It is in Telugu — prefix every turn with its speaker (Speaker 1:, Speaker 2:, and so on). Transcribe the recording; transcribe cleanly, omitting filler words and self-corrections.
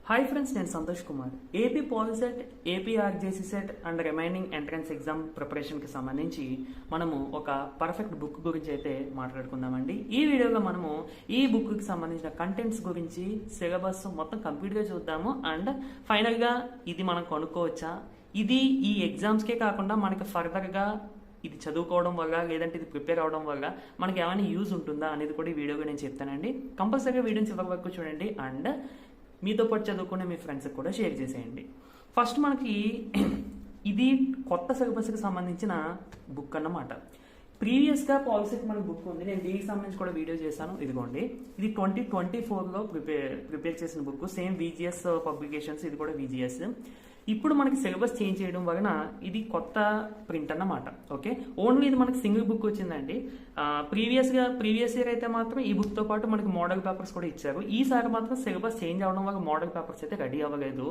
Speaker 1: హాయ్ ఫ్రెండ్స్, నేను Santosh Kumar. AP POLYCET, AP RJC CET and remaining entrance exam ప్రిపరేషన్కి సంబంధించి మనము ఒక పర్ఫెక్ట్ బుక్ గురించి అయితే మాట్లాడుకుందామండి. ఈ వీడియోలో మనము ఈ బుక్కి సంబంధించిన కంటెంట్స్ గురించి, సిలబస్ మొత్తం కంప్లీట్గా చూద్దాము. అండ్ ఫైనల్గా ఇది మనం కొనుక్కోవచ్చా, ఇది ఈ ఎగ్జామ్స్కే కాకుండా మనకి ఫర్దర్గా ఇది చదువుకోవడం వల్ల లేదంటే ఇది ప్రిపేర్ అవడం వల్ల మనకి ఏమైనా యూజ్ ఉంటుందా అనేది కూడా ఈ వీడియోగా నేను చెప్తానండి. కంపల్సరీగా వీడియోని చివరి వరకు చూడండి అండ్ మీతో పాటు చదువుకునే మీ ఫ్రెండ్స్కి కూడా షేర్ చేసేయండి. ఫస్ట్ మనకి ఇది కొత్త సిలబస్కి సంబంధించిన బుక్ అన్నమాట. ప్రీవియస్గా పాలిసెట్ మనకి బుక్ ఉంది, నేను దీనికి సంబంధించి కూడా వీడియో చేశాను. ఇదిగోండి, ఇది 2024లో ప్రిపేర్ చేసిన బుక్. సేమ్ VGS పబ్లికేషన్స్, ఇది కూడా VGS. ఇప్పుడు మనకి సిలబస్ చేంజ్ చేయడం వలన ఇది కొత్త ప్రింట్ అన్నమాట. ఓకే, ఓన్లీ ఇది మనకి సింగిల్ బుక్ వచ్చిందండి. ప్రీవియస్ ఇయర్ అయితే మాత్రం ఈ బుక్తో పాటు మనకి మోడల్ పేపర్స్ కూడా ఇచ్చారు. ఈసారి మాత్రం సిలబస్ చేంజ్ అవడం వల్ల మోడల్ పేపర్స్ అయితే రెడీ అవ్వలేదు.